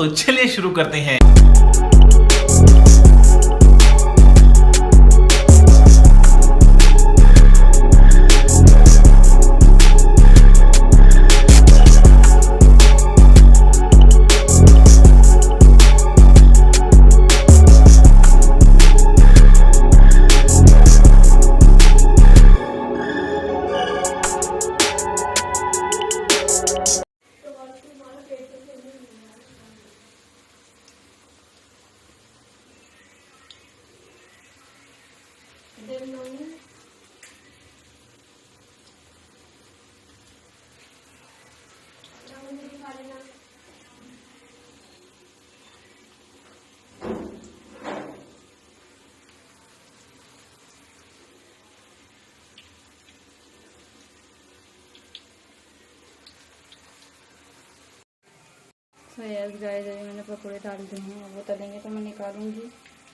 तो चलिए शुरू करते हैं। तो यस गाइस, अभी मैंने पकौड़े डाल दिए हैं। वो तलेंगे तो मैं निकालूंगी,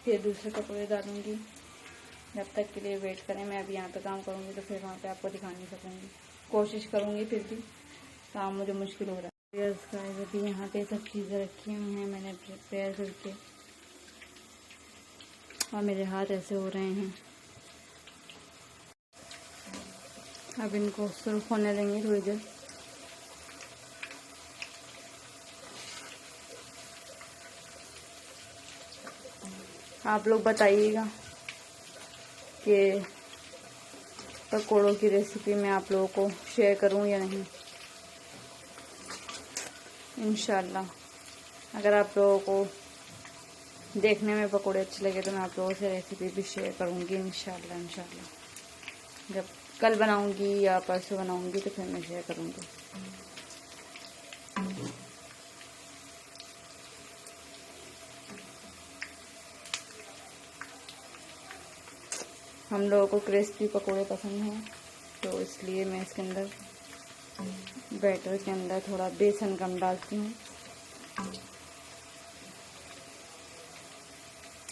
फिर दूसरे पकौड़े डालूंगी। जब तक के लिए वेट करें। मैं अभी यहाँ पे काम करूँगी तो फिर वहाँ पे आपको दिखा नहीं सकूँगी। कोशिश करूँगी, फिर भी काम मुझे मुश्किल हो रहा है। यस गाइस, अभी यहाँ पे सब चीज़ें रखी हुई हैं मैंने प्रिपेयर करके, और मेरे हाथ ऐसे हो रहे हैं। अब इनको सुर्ख होने देंगे थोड़ी देर। आप लोग बताइएगा कि पकौड़ों की रेसिपी मैं आप लोगों को शेयर करूं या नहीं। इंशाल्लाह अगर आप लोगों को देखने में पकौड़े अच्छे लगे तो मैं आप लोगों से रेसिपी भी शेयर करूंगी। इंशाल्लाह जब कल बनाऊंगी या परसों बनाऊंगी तो फिर मैं शेयर करूंगी। हम लोगों को क्रिस्पी पकोड़े पसंद हैं, तो इसलिए मैं इसके अंदर बैटर के अंदर थोड़ा बेसन कम डालती हूँ।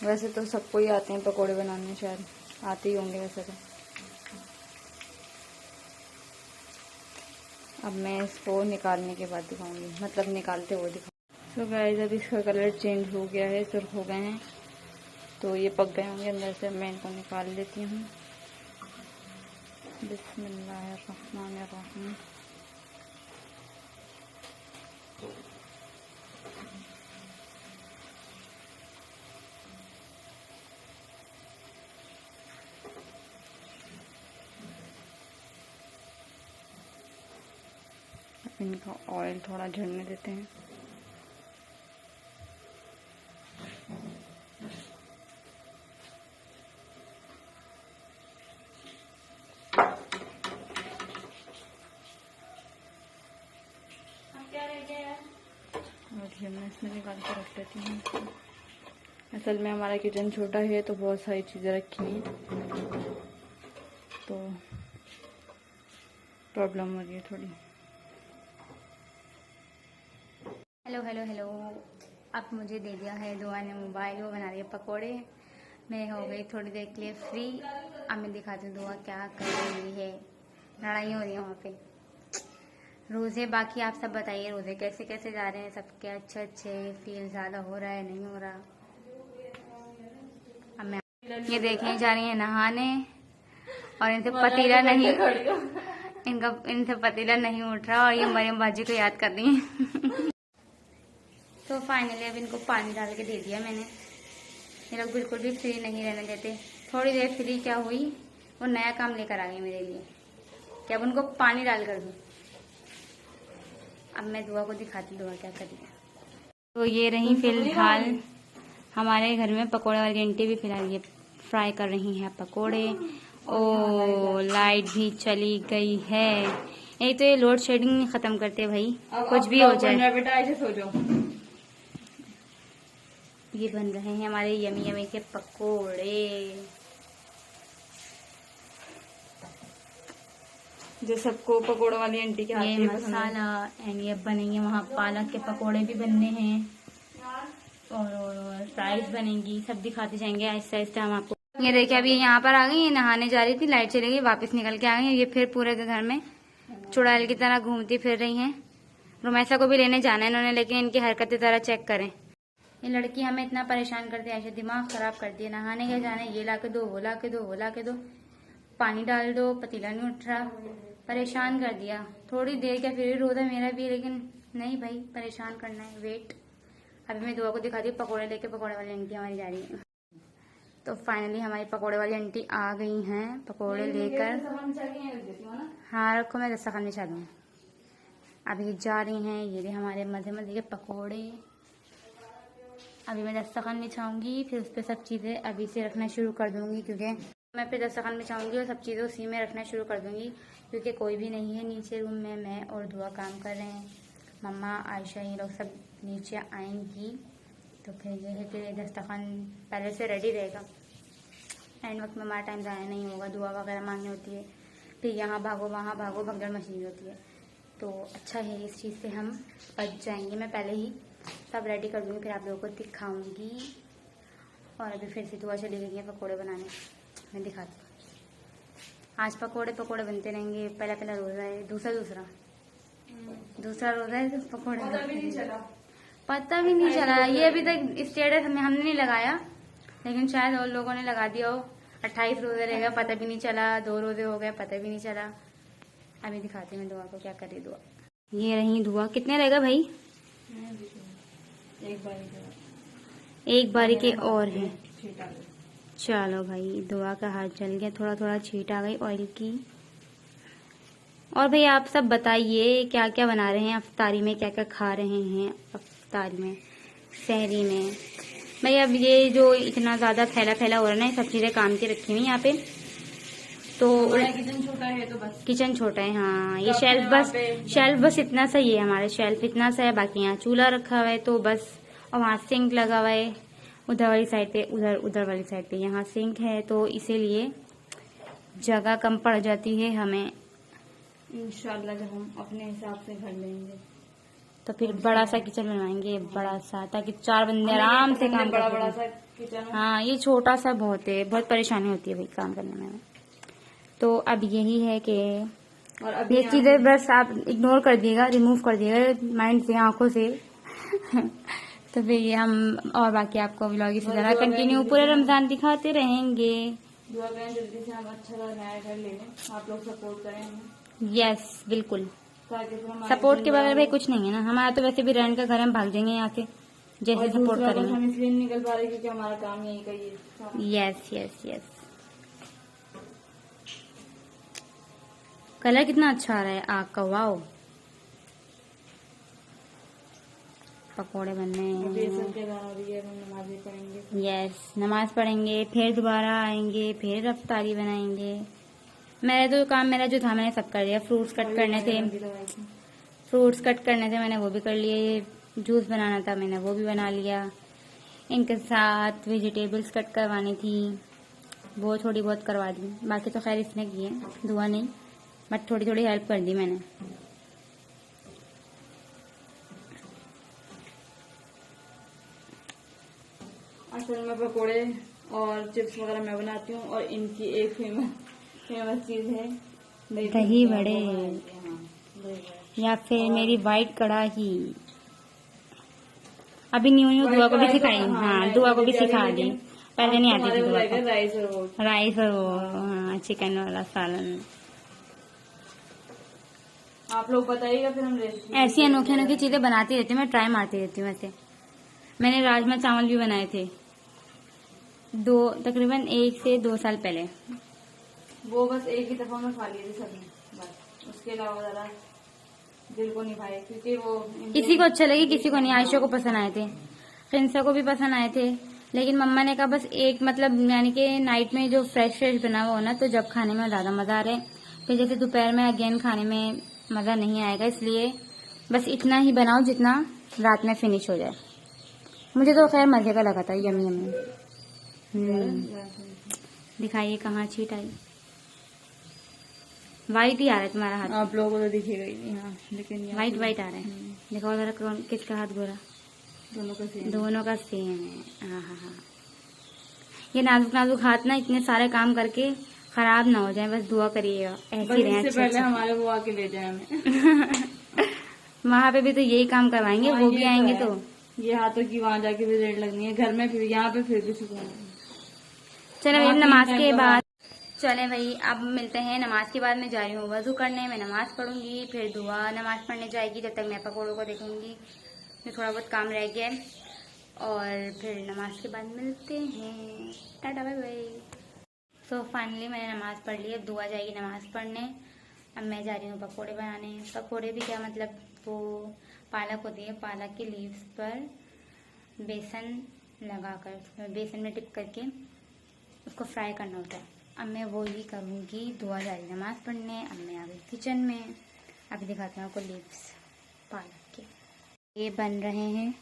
वैसे तो सबको ही आते हैं पकोड़े बनाने, शायद आते ही होंगे वैसे तो। अब मैं इसको निकालने के बाद दिखाऊंगी, मतलब निकालते हुए दिखाऊंगी। तो गाइस, अब इसका कलर चेंज हो गया है, सुर्ख हो गए हैं, तो ये पक गए होंगे अंदर से। मैं इनको निकाल लेती हूँ। बिस्मिल्लाहिर्रहमानिर्रहीम। इनका ऑयल थोड़ा झड़ने देते हैं। और ये मैं इसमें निकाल के रख लेती हूँ। असल में हमारा किचन छोटा है तो बहुत सारी चीज़ें रखी हैं, तो प्रॉब्लम हो रही है थोड़ी। हेलो हेलो हेलो, अब मुझे दे दिया है दुआ ने मोबाइल, वो बना रही है पकोड़े। मैं हो गई थोड़ी देर के लिए फ्री। अब मैं दिखाती हूँ दुआ क्या कर रही है। लड़ाई हो रही है वहाँ पे। रोज़े बाकी आप सब बताइए, रोज़े कैसे कैसे जा रहे हैं सबके? अच्छे फील ज़्यादा हो रहा है, नहीं हो रहा? अब मैं ये देखें जा रही है नहाने, और इनसे पतीला नहीं इनसे पतीला नहीं उठ रहा, और ये मरियम बाजी को याद कर रही है। तो फाइनली अब इनको पानी डाल के दे दिया मैंने। ये लोग बिल्कुल भी फ्री नहीं रहने देते। थोड़ी देर फ्री क्या हुई, वो नया काम लेकर आ गई मेरे लिए कि अब उनको पानी डाल कर दूँ। अब मैं दुआ को दिखाती, दुआ क्या करी है। तो ये रही फिलहाल हमारे घर में पकोड़े वाली आंटी भी फिलहाल ये फ्राई कर रही हैं पकोड़े। ओ लाइट भी चली गई है। एक तो ये लोड शेडिंग नहीं खत्म करते भाई, कुछ भी हो जाए। बेटा ऐसे सो जाओ। ये बन रहे हैं हमारे यमी यमी के पकोड़े, जो सबको पकोड़े वाली आंटी के हाथ ये के पसंद है। मसाला एंड ये बनेंगे वहाँ पालक के पकोड़े भी बनने हैं, और फ्राइज बनेंगी, सब दिखाते जाएंगे आहिस्ते आहिस्ते हम आपको। ये देखिए अभी यहाँ पर आ गई, ये नहाने जा रही थी, लाइट चली गई, वापस निकल के आ गई। ये फिर पूरे घर में चुड़ैल की तरह घूमती फिर रही हैं। रुमैसा को भी लेने जाना है इन्होंने, लेकिन इनकी हरकतें ज़रा चेक करें। ये लड़की हमें इतना परेशान करती है, ऐसे दिमाग खराब कर दिया। नहाने के जाना है, ये ला के दो, वो ला के दो, वो ला के दो, पानी डाल दो, पतीला नहीं उठ रहा, परेशान कर दिया। थोड़ी देर क्या फिर रोता मेरा भी, लेकिन नहीं भाई, परेशान करना है। वेट, अभी मैं दुआ को दिखाती हूँ। पकौड़े लेके पकौड़े वाली आंटी हमारी जा रही है। तो फाइनली हमारी पकौड़े वाली आंटी आ गई हैं पकौड़े लेकर। हाँ रखो, मैं दस्तरखान बिछा दूँ। अभी जा रही हैं, ये हमारे मजे मजे के पकौड़े। अभी मैं दस्तरखान बिछाऊंगी, फिर उस पर सब चीज़ें अभी से रखना शुरू कर दूंगी, क्योंकि मैं फिर दस्तरखान बिछाऊंगी और सब चीज़ें उसी में रखना शुरू कर दूंगी, क्योंकि कोई भी नहीं है नीचे रूम में। मैं और दुआ काम कर रहे हैं, मम्मा आयशा ये लोग सब नीचे आएंगी। तो फिर ये है कि दस्तरखान पहले से रेडी रहेगा। एंड वक्त में हमारा टाइम ज़ाया नहीं होगा, दुआ वगैरह मांगनी होती है, फिर यहाँ भागो वहाँ भागो, भगदड़ मशीन होती है। तो अच्छा है, इस चीज़ से हम बच जाएंगे। मैं पहले ही सब रेडी कर दूँगी, फिर आप लोगों को दिखाऊंगी। और अभी फिर से दुआ चली गई है पकौड़े बनाने, मैं दिखाती हूँ। आज पकौड़े बनते रहेंगे। पहला रोज़ा है, दूसरा रोज़ा है, तो पकौड़े पता भी नहीं चला। ये अभी तक स्टेटस हमने नहीं लगाया, लेकिन शायद और लोगों ने लगा दिया हो। 28 रोज़े रहेगा, पता भी नहीं चला। 2 रोज़े हो गए, पता भी नहीं चला। अभी दिखाती हूँ दुआ को क्या कर रही दुआ। ये रही दुआ। कितने रहेगा भाई? एक बारी के और है। चलो भाई, दुआ का हाथ जल गया, थोड़ा थोड़ा छीट आ गई ऑयल की। और भाई आप सब बताइए क्या क्या बना रहे हैं अफ्तारी में, क्या क्या खा रहे हैं अफ्तारी में, सहरी में। भाई अब ये जो इतना ज्यादा फैला हो रहा है ना, सब चीजें काम की रखी हुई यहाँ पे। तो किचन छोटा है, तो बस किचन छोटा है। हाँ, ये शेल्फ बस इतना सा ही है, हमारे शेल्फ इतना सा है। बाकी यहाँ चूल्हा रखा हुआ है तो बस, और वहाँ सिंक लगा हुआ है उधर वाली साइड पे, उधर वाली साइड पे यहाँ सिंक है, तो इसीलिए जगह कम पड़ जाती है हमें। इंशाल्लाह जब हम अपने हिसाब से घर लेंगे तो फिर बड़ा सा किचन बनवाएंगे, बड़ा सा, ताकि 4 बंदे आराम से काम कर बड़ा सा किचन। हाँ, ये छोटा सा बहुत परेशानी होती है भाई काम करने में। तो अब यही है कि और ये चीजें बस आप इग्नोर कर दिएगा, रिमूव कर दिएगा माइंड से, आंखों से। तो फिर ये हम और बाकी आपको व्लॉग इसी तरह कंटिन्यू पूरे रमजान दिखाते रहेंगे। दुआ करें जल्दी से हम अच्छा नया घर ले लें, आप लोग सपोर्ट करें। यस बिल्कुल, सपोर्ट के बगैर भाई कुछ नहीं है ना। हमारा तो वैसे भी रेंट का घर, हम भाग जाएंगे यहाँ से जैसे सपोर्ट करेंगे। हम इसलिए नहीं निकल पा रहे क्योंकि हमारा काम यही का ही है। यस। कलर कितना अच्छा आ रहा है आग का, वाओ। पकोड़े बनने यस, नमाज पढ़ेंगे, फिर दोबारा आएंगे, फिर अफ्तारी बनाएंगे। मेरा जो था मैंने सब कर लिया। फ्रूट्स कट करने थे मैंने वो भी कर लिए। जूस बनाना था मैंने वो भी बना लिया। इनके साथ वेजिटेबल्स कट करवानी थी, वो थोड़ी बहुत करवा दी। बाकी तो खैर इसने की है, दुआ नहीं, बट थोड़ी थोड़ी हेल्प कर दी मैंने। असल में पकोड़े और चिप्स वगैरह मैं बनाती हूँ, और इनकी एक फेमस चीज है दही बड़े, या फिर मेरी वाइट कढ़ाई। अभी न्यू दुआ को भी सिखाई। हाँ, दुआ को भी सिखा दी, पहले नहीं आती थी दुआ को। राइस और वो हाँ, चिकन वाला सालन। आप लोग बताइएगा, फिर हम ऐसी अनोखी चीजें बनाती रहती हूँ, मैं ट्राई मारती रहती हूँ। वैसे मैंने राजमा चावल भी बनाए थे तकरीबन 1 से 2 साल पहले। वो बस एक ही दफा में खा लिए थे सबने, बस उसके अलावा ज्यादा दिल को नहीं भाई, क्योंकि वो किसी को अच्छे लगे, किसी को नहीं। आयशा को पसंद आए थे, खिंसा को भी पसंद आए थे, लेकिन मम्मा ने कहा बस एक, मतलब यानी कि नाइट में जो फ्रेश बना हुआ हो ना, तो जब खाने में ज्यादा मजा आ रहा है। फिर जैसे दोपहर में अगेन खाने में मजा नहीं आएगा, इसलिए बस इतना ही बनाओ जितना रात में फिनिश हो जाए। मुझे तो खैर मजे का लगा था, यमी। दिखाइए कहाँ छीट आई। वाइट ही आ रहा है तुम्हारा हाथ। आप लोगों को तो दिखेगा ही नहीं। हाँ, लेकिन वाइट आ रहा है। देखो जरा किसका हाथ गोरा। दोनों का सेम है। हाँ। ये नाजुक हाथ ना इतने सारे काम करके खराब ना हो जाए, बस दुआ करिएगा ऐसे ही रहे। पहले हमारे वो आके ले जाए हमें। वहाँ पे भी तो यही काम करवाएंगे, वो भी आएंगे तो। ये हाथों की वहाँ जाके भी रेड लगनी है, घर में फिर यहाँ पे फिर भी सुकून है। चले भाई नमाज के बाद, चले भाई अब मिलते हैं नमाज के बाद। मैं जा रही हूँ वजू करने, मैं नमाज पढ़ूंगी, फिर दुआ नमाज पढ़ने जाएगी। जब तक मैं पकौड़ों को देखूंगी, फिर थोड़ा बहुत काम रह गया है, और फिर नमाज के बाद मिलते हैं। Tata bye bye. So finally मैंने नमाज पढ़ ली, अब दुआ जाएगी नमाज पढ़ने। अब मैं जा रही हूँ पकौड़े बनाने। पकौड़े भी क्या मतलब, वो पालक होती है, पालक के लीव्स पर बेसन लगाकर, बेसन में टिप करके उसको फ्राई करना होता है। अब मैं वो ही करूँगी, दुआ जा रही नमाज पढ़ने। अब मैं आ गई किचन में, अभी दिखाती हूँ आपको लीव्स पालक के। ये बन रहे हैं,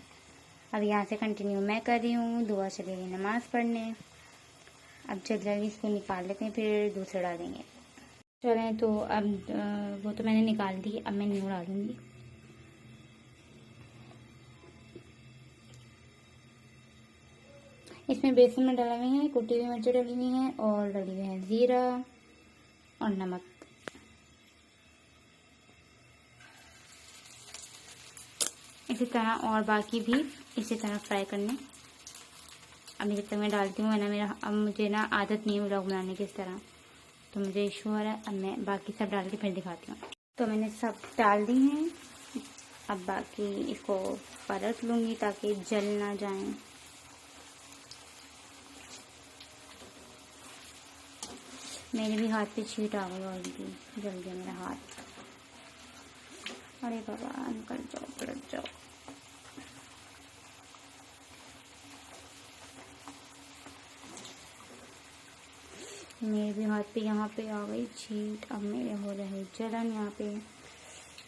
अब यहाँ से कंटिन्यू मैं कर रही हूँ, दुआ चलेगी नमाज पढ़ने। अब जल्दी जल्दी इसको निकाल लेते हैं, फिर दूसरे डालेंगे। चलें तो अब वो तो मैंने निकाल दी, अब मैं न्यू डालूंगी। इसमें बेसन में डले हुए हैं, कुटी हुई मिर्चें डली हुई हैं, और डली हुई है जीरा और नमक। इसी तरह और बाकी भी इसी तरह फ्राई करने। अब जब तक मैं डालती हूँ ना, अब मुझे ना आदत नहीं है व्लॉग बनाने की इस तरह, तो मुझे इशू हो रहा है। अब मैं बाकी सब डाल के फिर दिखाती हूँ। तो मैंने सब डाल दी हैं, अब बाकी इसको परत लूँगी ताकि जल ना जाए। मेरे भी हाथ पे छींट आ गई ऑलरेडी, जल गया मेरा हाथ। अरे बाबा निकल जाओ, पलट जाओ। मेरे भी हाथ पे यहाँ पे आ गई छींट। अब मेरे हो रहे जलन यहाँ पे।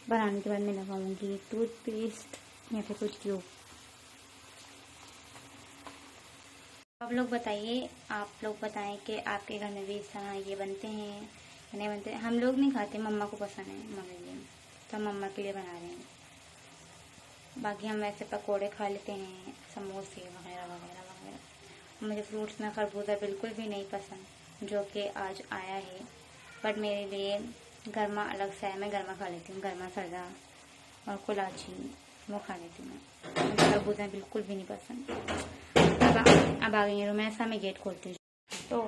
बनाने के बाद मैं लगाऊंगी टूथपेस्ट या फिर कुछ ट्यूब। आप लोग बताइए, आप लोग बताएं कि आपके घर में भी इस तरह ये बनते हैं या नहीं बनते। हम लोग नहीं खाते, मम्मा को पसंद है मम्मी लिए, तो मम्मा के लिए बना रहे हैं। बाकी हम वैसे पकोड़े खा लेते हैं, समोसे वगैरह वगैरह वगैरह। मुझे फ्रूट्स में खरबूजा बिल्कुल भी नहीं पसंद, जो कि आज आया है, बट मेरे लिए गर्मा अलग से है। मैं गर्मा खा लेती हूँ, गर्मा सर्दा और कुलाची वो खा लेती हूँ मैं। मुझे खरबूजा बिल्कुल भी नहीं पसंद। अब आ गई है रुमैसा, मैं गेट खोलती हूँ। तो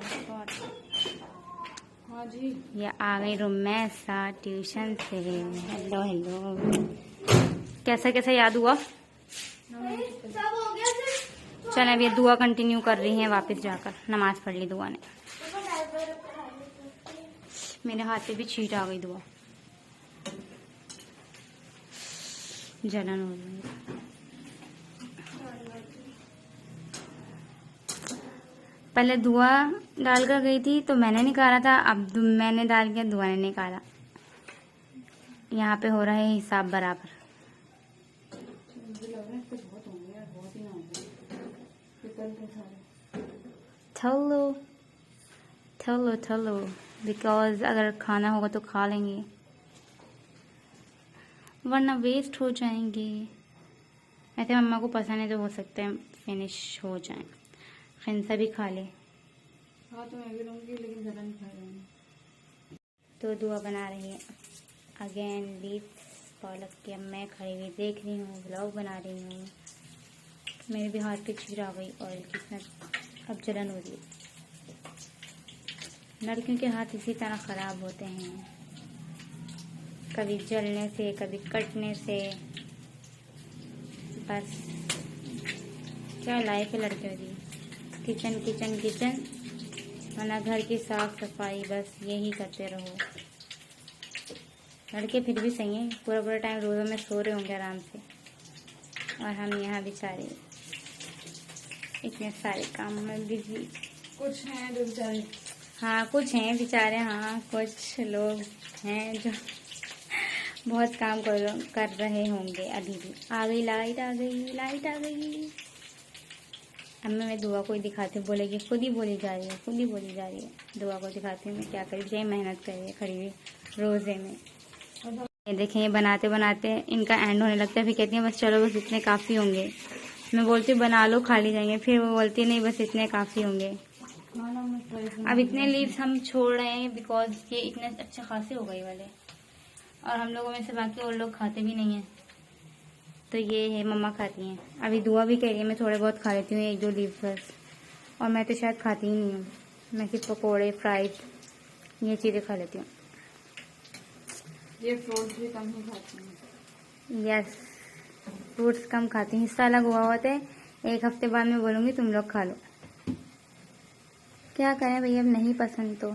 हाँ जी, ये आ गई रुमैसा ट्यूशन से। हेलो हेलो, कैसा कैसा याद हुआ? चल अब ये दुआ कंटिन्यू कर रही हैं वापस जाकर। नमाज पढ़ ली दुआ ने। मेरे हाथ पे भी छींट आ गई, दुआ जलन हो रही। पहले दुआ डाल कर गई थी तो मैंने निकाला था, अब मैंने डाल के दुआ ने निकाला। यहाँ पे हो रहा है हिसाब बराबर। थलो थलो थलो, बिकॉज अगर खाना होगा तो खा लेंगे, वरना वेस्ट हो जाएंगे। वैसे मम्मा को पसंद है तो हो सकता है फिनिश हो जाए। खिंसा भी खा ले। हाँ तो मैं भी लूँगी, लेकिन ज़्यादा नहीं खा रही हूँ। तो दुआ बना रही है अगेन लीव्स पालक के। अब मैं खड़ी हुई देख रही हूँ, व्लॉग बना रही हूँ। मेरे भी हाथ पे छींट आ गई और कितना अब जलन हो रही है। लड़कियों के हाथ इसी तरह ख़राब होते हैं, कभी जलने से कभी कटने से। बस क्या लाइफ है लड़कियों की, किचन किचन किचन, वरना घर की साफ सफाई, बस यही करते रहो। लड़के फिर भी सही हैं, पूरा पूरा टाइम रोज़ों में सो रहे होंगे आराम से, और हम यहाँ बेचारे इतने सारे काम में बिजी। कुछ हैं जो बेचारे, हाँ कुछ हैं बेचारे, हाँ कुछ लोग हैं जो बहुत काम कर रहे होंगे। अभी भी आ गई लाइट, आ गई लाइट आ गई। अब मैं दुआ को ही दिखाती हूँ, बोलेगी खुद ही बोली जा रही है, खुद ही बोली जा रही है। दुआ को दिखाती हूँ मैं क्या करी, यही मेहनत कर रही है खड़ी हुई रोज़े में। ये देखें, ये बनाते बनाते इनका एंड होने लगता है, फिर कहती हैं बस चलो बस इतने काफ़ी होंगे। मैं बोलती हूँ बना लो खा ली जाएंगे, फिर वो बोलती नहीं बस इतने काफ़ी होंगे। अब इतने लीव्स हम छोड़ रहे हैं बिकॉज ये इतने अच्छे खासे हो गए वाले, और हम लोगों में से बाकी और लोग खाते भी नहीं हैं। तो ये है मम्मा खाती हैं। अभी दुआ भी कह रही है मैं थोड़े बहुत खा लेती हूँ, 1-2 लीव्स, और मैं तो शायद खाती ही नहीं हूँ। मैं सिर्फ पकोड़े, फ्राइड ये चीज़ें खा लेती हूँ। ये फ्रूट्स भी कम ही खाती हूँ। यस, फ्रूट्स कम खाती हूँ। हिस्सा अलग हुआ होता है, 1 हफ्ते बाद मैं बोलूँगी तुम लोग खा लो। क्या करें भैया, अब नहीं पसंद तो।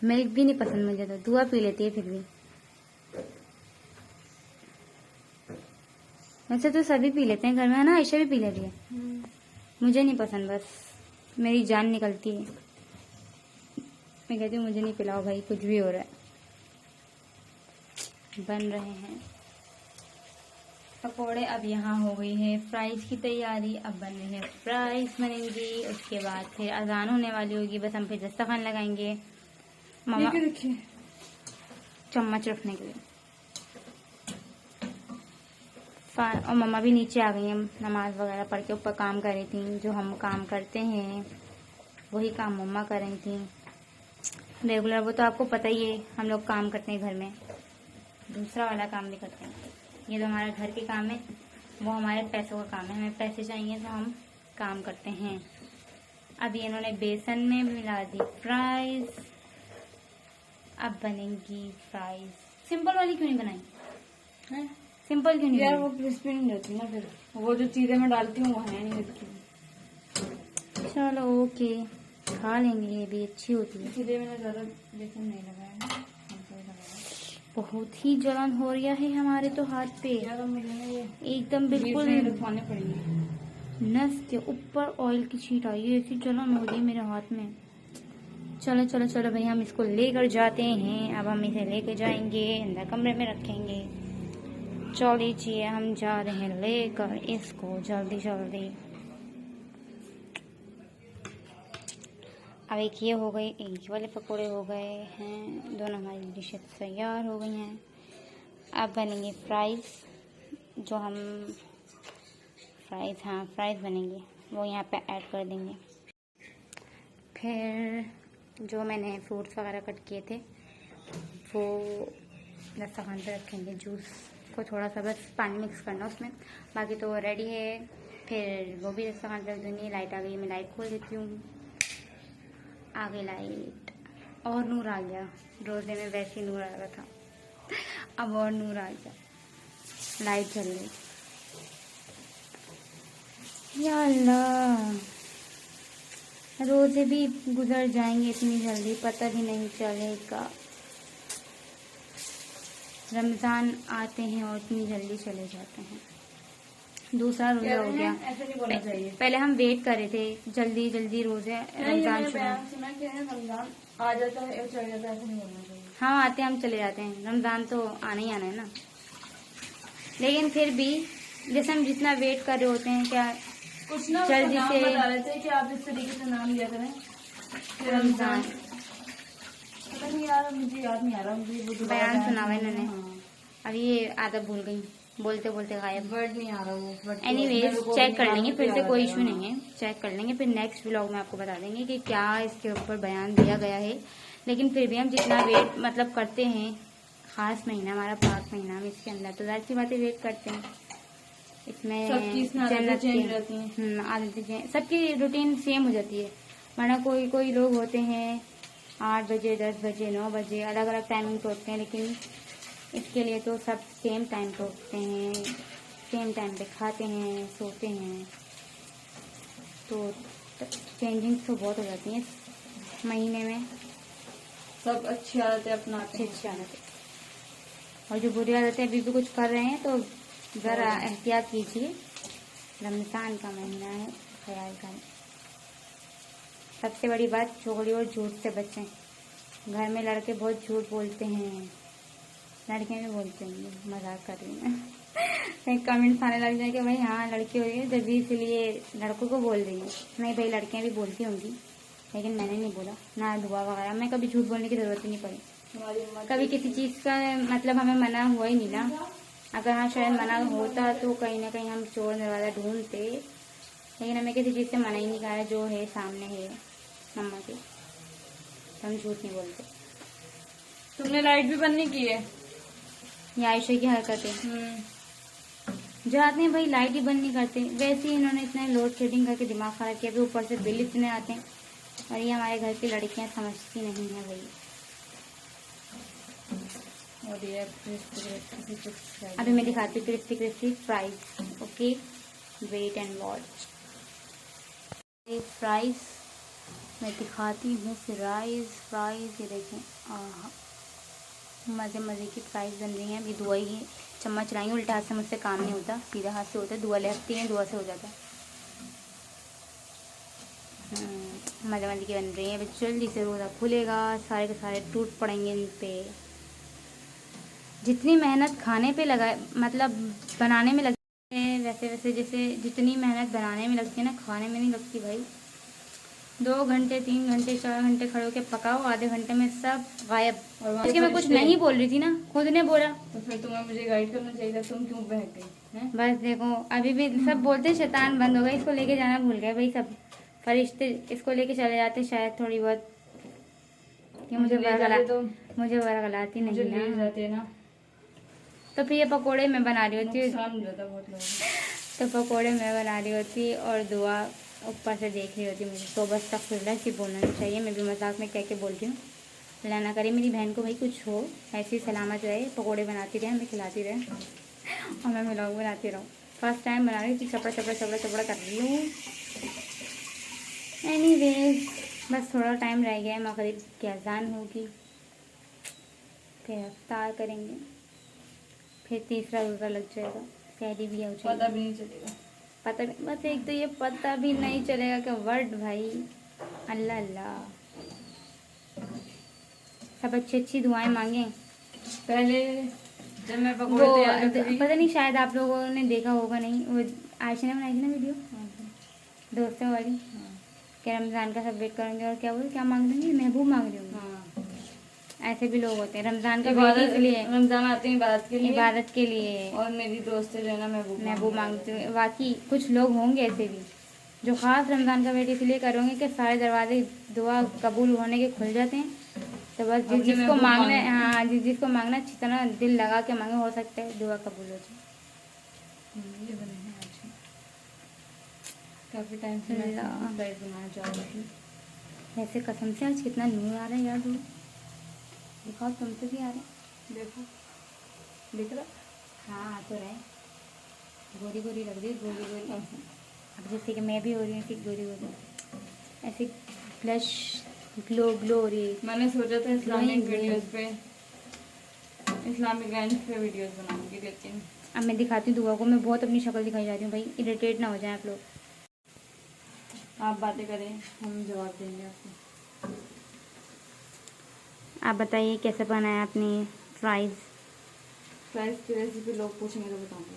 मिल्क भी नहीं पसंद मुझे, तो दुआ पी लेती है फिर भी। वैसे तो सभी पी लेते हैं घर में, है ना? आयशा भी पी लेती है। मुझे नहीं पसंद, बस मेरी जान निकलती है। मैं कहती हूँ मुझे नहीं पिलाओ भाई, कुछ भी हो रहा है। बन रहे हैं पकोड़े। अब यहाँ हो गई है फ्राइज की तैयारी। अब बन रही है फ्राइज बनेंगी, उसके बाद फिर अजान होने वाली होगी। बस हम फिर दस्तरखान लगाएंगे। मामा देखिए चम्मच रखने के लिए। और मम्मा भी नीचे आ गई हैं, नमाज वगैरह पढ़ के ऊपर काम कर रही थी। जो हम काम करते हैं वही काम मम्मा कर रही थी रेगुलर। वो तो आपको पता ही है, हम लोग काम करते हैं घर में, दूसरा वाला काम भी करते हैं। ये तो हमारा घर के काम है, वो हमारे पैसों का काम है। हमें पैसे चाहिए तो हम काम करते हैं। अब ये इन्होंने बेसन में मिला दी फ्राइज। अब बनेंगी फ्राइज। सिंपल वाली क्यों नहीं बनाई हैं? सिंपल क्यों नहीं यार बनाई? वो क्रिस्पी नहीं रहती ना, फिर वो जो चीजें मैं डालती हूँ वो है नहीं इसकी। चलो ओके, खा लेंगे, ये भी अच्छी होती है। इसलिए मैंने ज्यादा बेसन नहीं लगाया ना, हल्का ही लगाया। बहुत ही जलन हो रहा है हमारे तो हाथ पे, यार अब मुझे ना ये एकदम बिल्कुल रखवाने पड़ेंगे। नस के ऊपर ऑयल की छींट आई है, ऐसी जलन हो रही है मेरे हाथ में। चलो चलो चलो भाई, हम इसको लेकर जाते हैं। अब हम इसे लेकर जाएंगे, अंदर कमरे में रखेंगे। चलो लीजिए, हम जा रहे हैं लेकर इसको जल्दी जल्दी। अब एक ये हो गए, एक वाले पकोड़े हो गए हैं, दोनों हमारी डिशेस तैयार हो गई हैं। अब बनेंगे फ्राइज, जो हम फ्राइज बनेंगे, वो यहाँ पे ऐड कर देंगे। फिर जो मैंने फ्रूट्स वगैरह कट किए थे वो दस्तरखान पे रखेंगे। जूस को थोड़ा सा बस पानी मिक्स करना उसमें, बाकी तो रेडी है। फिर वो भी दस्तरखान पे रख दूँगी। लाइट आ गई, मैं लाइट खोल देती हूँ। आ गई लाइट और नूर आ गया। रोज़े में वैसे ही नूर आ रहा था, अब और नूर आ गया, लाइट चल रही। या अल्लाह, रोज़े भी गुजर जाएंगे इतनी जल्दी, पता भी नहीं चलेगा। रमज़ान आते हैं और इतनी जल्दी चले जाते हैं। दूसरा रोज़ा हो गया। ऐसे नहीं बोलना चाहिए। पहले हम वेट कर रहे थे, जल्दी जल्दी रोज़े रमज़ान शुरू। सुना कि रमजान आ जाता है और चले जाता है, ऐसे नहीं बोलना चाहिए। हम आते हैं, हम चले जाते हैं। रमज़ान तो आना ही आना है ना। लेकिन फिर भी जैसे हम जितना वेट कर रहे होते हैं, क्या कुछ ना जल्दी नाम से बता रहे थे कि आप इस तरीके से नाम लिया करें रमज़ान पता नहीं यार, मुझे याद नहीं आ रहा। मुझे वो दोबारा बयान सुना हुआ सुना। इन्होंने। हाँ। अब ये आदत भूल गई, बोलते बोलते गायब। वर्ड नहीं आ रहा वो वर्ड। एनीवेज चेक कर लेंगे फिर से, कोई इशू नहीं है, चेक कर लेंगे। फिर नेक्स्ट व्लॉग में आपको बता देंगे कि क्या इसके ऊपर बयान दिया गया है। लेकिन फिर भी हम जितना वेट मतलब करते हैं, खास महीना हमारा पाक महीना, हम इसके अंदर तो जाहिर सी बातें वेट करते हैं। इसमें आदतें सबकी रूटीन सेम हो जाती है। वरना कोई कोई लोग होते हैं 8 बजे 10 बजे 9 बजे अलग अलग टाइमिंग पे उठते हैं, लेकिन इसके लिए तो सब सेम टाइम पे उठते हैं, सेम टाइम पे खाते हैं, सोते हैं। तो चेंजिंग तो बहुत हो जाती हैं महीने में। सब अच्छी आदतें अपनाते अच्छी आदतें, और जो बुरी आदतें अभी भी कुछ कर रहे हैं तो ज़रा एहतियात कीजिए। रमज़ान का महीना है, ख्याल करें। सबसे बड़ी बात, चोरी और झूठ से बचें। घर में लड़के बहुत झूठ बोलते हैं, लड़कियां भी बोलते हैं, मजाक कर रही हैं। कहीं कमेंट्स आने लग जाए कि भाई हाँ लड़की हो रही है जब भी इसलिए लड़कों को बोल रही है। नहीं भाई, लड़कियां भी बोलती होंगी, लेकिन मैंने नहीं बोला ना दुआ वगैरह। मैं कभी झूठ बोलने की जरूरत ही नहीं पड़ी। कभी किसी चीज़ का मतलब हमें मना हुआ ही नहीं ना। अगर हाँ शायद मना होता तो कहीं ना कहीं हम चोर दरवाज़ा ढूंढते, लेकिन हमें किसी चीज़ से मना ही नहीं करा। जो है सामने है मम्मा के, तो हम झूठ नहीं बोलते। तुमने लाइट भी बंद नहीं की है? ये आयशा की हरकत है। जाते हैं भाई, लाइट ही बंद नहीं करते। वैसे ही इन्होंने इतना लोड शेडिंग करके दिमाग खराब किया, फिर ऊपर से बिल इतने आते हैं। और ये हमारे घर की लड़कियां समझती नहीं है भाई। और ये क्रिस्पी अभी मैं दिखाती हूँ crispy crispy fries. Okay, wait and watch. ये फ्राइज मैं दिखाती हूँ। फ्राइज ये देखें, मज़े मज़े की फ्राइज बन रही हैं। अभी दुआ ही चम्मच चलाएंगे, उल्टा हाथ से मुझसे काम नहीं होता, सीधा हाथ से होता है। दुआ ले हकती हैं, दुआ से हो जाता है। मज़े मज़े की बन रही हैं। अभी जल्दी से रोज़ा खुलेगा, सारे के सारे टूट पड़ेंगे इन पे। जितनी मेहनत खाने पे लगाए, मतलब बनाने में लगती है, वैसे वैसे जैसे जितनी मेहनत बनाने में लगती है ना, खाने में नहीं लगती भाई। 2 घंटे 3 घंटे 4 घंटे खड़े होकर पकाओ, आधे घंटे में सब गायब। और इसके मैं कुछ नहीं बोल रही थी ना, खुद ने बोला। तो फिर तुम्हें मुझे गाइड करना चाहिए था, तुम क्यों बहक गई हैं? बस देखो, अभी भी सब बोलते शैतान बंद हो गया, इसको लेके जाना भूल गए भाई सब। फरिश्ते इसको लेके चले जाते शायद थोड़ी बहुत। कि मुझे ले जाते तो मुझे बरगलाती मुझे नहीं ले ना। जाते ना, तो फिर ये पकोड़े मैं बना रही होती, नुकसान हो जाता बहुत लोगों को। तो पकोड़े मैं बना रही होती और दुआ ऊपर से देख रही होती। मुझे तो बस तक ऐसे बोलना नहीं चाहिए, मैं भी मजाक में कह के बोल रही हूँ। अल्लाह ना करे मेरी बहन को भाई कुछ हो, ऐसी सलामत रहे, पकोड़े बनाती रहे, हमें खिलाती रहे और मैं व्लॉग बनाती रहूँ। फर्स्ट टाइम बना रही थी, चपड़ा चपड़ा चपड़ा चपड़ा कर रही हूँ। एनीवेज, बस थोड़ा टाइम रह गया है, मगरिब की अज़ान होगी, फिर इफ्तार करेंगे, फिर तीसरा रोज़ा लग जाएगा, सहरी भी हो पता जाएगी। भी नहीं चलेगा। पता भी, बस एक तो ये पता भी नहीं चलेगा कि वर्ड भाई। अल्लाह अल्लाह, सब अच्छी अच्छी दुआएं मांगे। पहले जब मैं पकौड़े वो तैयार करती थी, पता नहीं, शायद आप लोगों ने देखा होगा नहीं, वो आयशा ने बनाई थी ना वीडियो दोस्तों वाली, कि रमज़ान का सब वेट करेंगे और क्या बोल क्या मांग रही हूँ, महबूब मांग रही हूँ। ऐसे भी लोग होते हैं, रमज़ान का वेट इसलिए, रमजान आते हैं इबादत के लिए और मेरी दोस्त जो है ना महबूब मांगते हैं। बाकी कुछ लोग होंगे ऐसे भी जो ख़ास रमज़ान का वेट इसलिए करोगे कि सारे दरवाजे दुआ कबूल होने के खुल जाते हैं। तो बस जिसको मांगना है, हाँ जिसको मांगना अच्छी तरह दिल लगा के मांगे, हो सकता है दुआ कबूल हो जाए। ये बने हैं आज। काफी टाइम से मैं फ्राइज बनाना चाह रही थी। वैसे कसम से आज कितना नूर आ रहा है यार, दूर दिखाओ, तुमसे भी आ रहा है। देखो, दिख रहा? हाँ आ तो रहा है, गोरी गोरी लग रही है, गोरी गोरी। अब जैसे कि मैं भी हो रही हूँ ऐसी गोरी गोरी, ऐसे फ्लैश ग्लो ग्लो हो रही है। मैंने सोचा था इस्लामिक नहीं, वीडियोस पे, इस्लामिक लाइन पे वीडियोस बनाऊंगी, लेकिन अब मैं दिखाती हूँ दुआ को, मैं बहुत अपनी शक्ल दिखाई जा रही हूँ भाई, इरिटेट ना हो जाए आप लोग। आप बातें करें, हम जवाब देंगे आपको। आप बताइए कैसे बनाया आपने फ्राइज़। फ्राइज की रेसिपी लोग पूछेंगे तो बताऊंगी,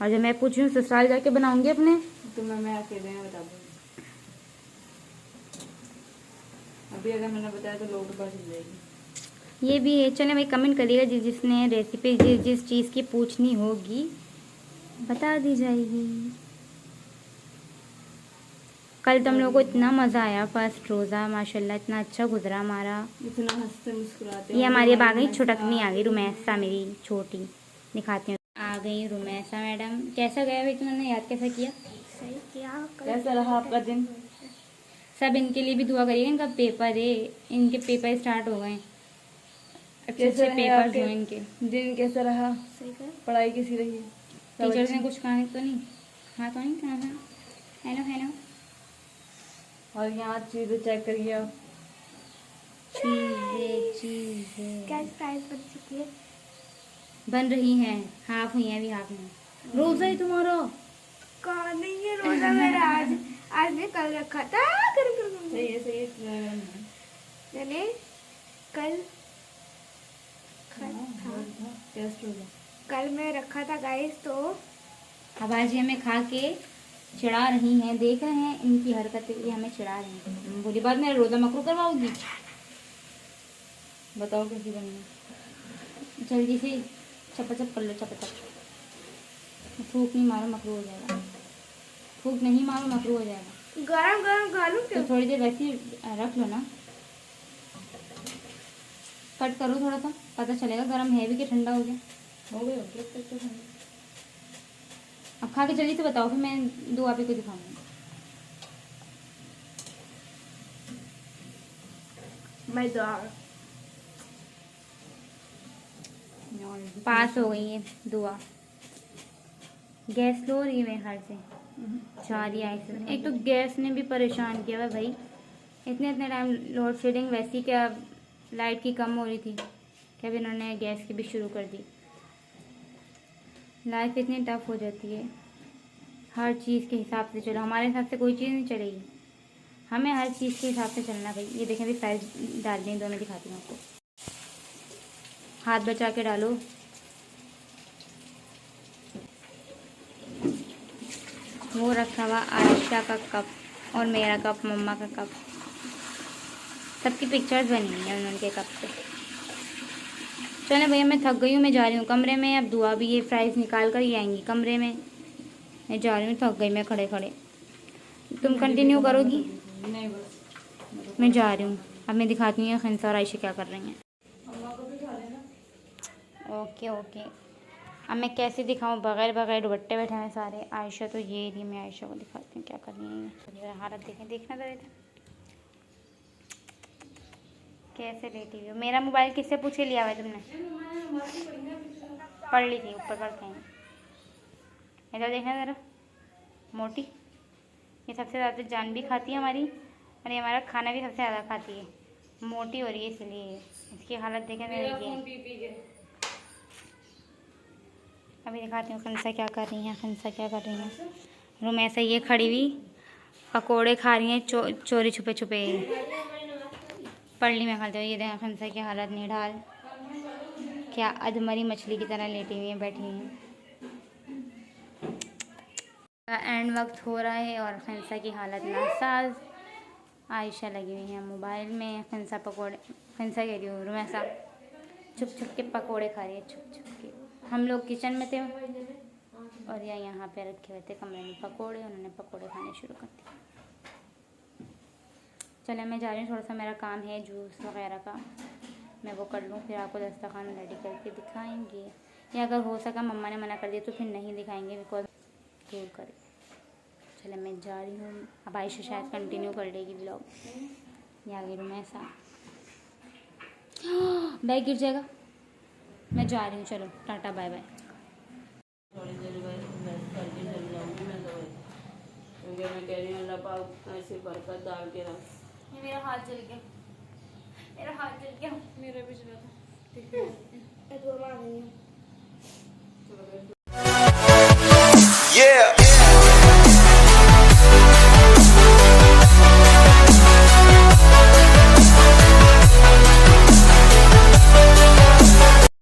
और जब मैं पूछूँ ससुराल जाके बनाऊंगी अपने, तो मैं अकेले में बता दूंगी। अभी अगर मैंने बताया तो लोगों को पता चल जाएगी। ये भी है। चले भाई, कमेंट करिएगा जिसने रेसिपी जिस चीज़ की पूछनी होगी बता दी जाएगी। कल तो हम लोगों को इतना मज़ा आया, फर्स्ट रोज़ा माशाल्लाह इतना अच्छा गुजरा हमारा। इतना हंसते मुस्कुराते। ये हमारी अब आ गई छुटकनी, आ गई रुमैसा मेरी छोटी, दिखाती हूँ। आ गई रुमैसा मैडम। कैसा गया भाई, तुमने याद कैसा किया? सही किया। कैसा रहा आपका दिन? सब इनके लिए भी दुआ करिएगा, इनका पेपर है, इनके पेपर स्टार्ट हो गए, अच्छे कैसे अच्छे रहे पेपर्स आपके हुए इनके। दिन? कैसा रहा? सही कर। पढ़ाई कैसी रही? सब टीचर्स ने अच्छी? कुछ कहा तो नहीं? हाँ तो नहीं कहा? हाँ हेलो हेलो। और यहाँ चीजें चेक करिए आप। चीज़ें क्या प्राइस बन चुकी है? बन रही हैं, हाफ हुई हैं अभी, हाफ में। रोज़ा ही तुम्हारा? कौन नहीं है रोजा मेरा? आज मैं कल रखा था, सही है, सही है। मैंने कल टेस्ट होगा। कल मैं रखा था गाइस। तो अब आज ये हमें खा के चिढ़ा रही हैं, देख रहे हैं इनकी हरकतें, ये हमें चिढ़ा रही हैं। बुरी बात, मेरा रोज़ा मकरू करवाओगी? बताओ कैसी बनी है। जल्दी से चप कर लो, चप। फूक नहीं मारो मकरू हो जाएगा, फूक नहीं मारो मकरू हो जाएगा। गरम गरम गालू तो थोड़ी देर वैसे ही रख लो ना, कट करो थोड़ा सा, पता चलेगा गर्म है भी कि ठंडा हो गया। हो गया, हो गया, तक तो अब खा के जल्दी से बताओ, फिर मैं दुआ पे को दिखाऊंगी। मैं दुआ पास हो गई है दुआ। गैस लो हो रही है मेरे ख्याल से, जा रही है ऐसे। एक तो गैस ने भी परेशान किया हुआ है भाई, इतने इतने टाइम लोड शेडिंग। वैसी क्या लाइट की कम हो रही थी, क्या भी इन्होंने गैस की भी शुरू कर दी। लाइफ इतनी टफ हो जाती है, हर चीज़ के हिसाब से चलो। हमारे हिसाब से कोई चीज़ नहीं चलेगी, हमें हर चीज़ के हिसाब से चलना भाई। ये देखें, अभी साइज डाल दें, दो मैं दिखाती हूँ आपको। हाथ बचा के डालो। वो रखा हुआ आयशा का कप और मेरा कप, मम्मा का कप, सबकी पिक्चर्स बनी हुई हैं उनके कप से। चलो भैया, मैं थक गई हूँ, मैं जा रही हूँ कमरे में। अब दुआ भी ये फ्राइज़ निकाल कर ही आएंगी कमरे में। मैं जा रही हूँ, थक गई मैं खड़े खड़े। तुम कंटिन्यू करोगी? नहीं बस मैं जा रही हूँ। अब मैं दिखाती हूँ खंसा और आयशा क्या कर रही हैं। अम्मा को भी खा लेना। Okay okay. अब मैं कैसे दिखाऊँ, बगैर बगैर दुपट्टे बैठे हैं सारे। आयशा तो ये रही, मैं आयशा को दिखाती हूँ क्या कर रही है। ये हालत देखें, देखना जरा इधर कैसे लेटी हुई हो। मेरा मोबाइल किससे पूछ के लिया हुआ है तुमने? पढ़ ली थी, ऊपर पढ़ते हैं। इधर देखना ज़रा, मोटी। ये सबसे ज़्यादा जान भी खाती है हमारी, और ये हमारा खाना भी सबसे ज़्यादा खाती है। मोटी हो रही है इसलिए। इसकी हालत देखें ज़रा ये। अभी दिखाती हूँ खंसा क्या कर रही हैं। खंसा क्या कर रही हैं, रुमैसा ये खड़ी हुई पकोड़े खा रही हैं, चोरी छुपे छुपे। पढ़ ली मैं खाते हुए। ये देखें खंसा की हालत निढाल, क्या अधमरी मछली की तरह लेटी हुई हैं, बैठी हैं। एंड वक्त हो रहा है और खंसा की हालत नासाज। आयशा लगी हुई है मोबाइल में, खंसा पकोड़े, खंसा कह रही हूँ रुमैसा छुप छुप के पकोड़े खा रही है, छुप छुप के। हम लोग किचन में थे और यहाँ पे रखे हुए थे कमरे में पकोड़े। उन्होंने पकोड़े खाने शुरू कर दिए। चले मैं जा रही हूँ, थोड़ा सा मेरा काम है जूस वगैरह का, मैं वो कर लूँ, फिर आपको दस्तरखान रेडी करके दिखाएंगे। या अगर हो सका, मम्मा ने मना कर दिया तो फिर नहीं दिखाएंगे, बिकॉज दूर करे। चले मैं जा रही हूँ। अब आयशा शायद कंटिन्यू कर लेगी व्लॉग। या गई रूम ऐसा बैग गिर जाएगा। मैं जा रही हूँ, चलो टाटा बाय बाय। थोड़ी देर बाद करके चल जाऊँगी मैं दवाई, क्योंकि मैं कह रही हूँ अल्लाह पाक ऐसे बरकत डाल के रख। ये मेरा हाथ जल गया, मेरा हाथ जल गया। मेरा भी चला था। दुआ मांगनी है। Yeah.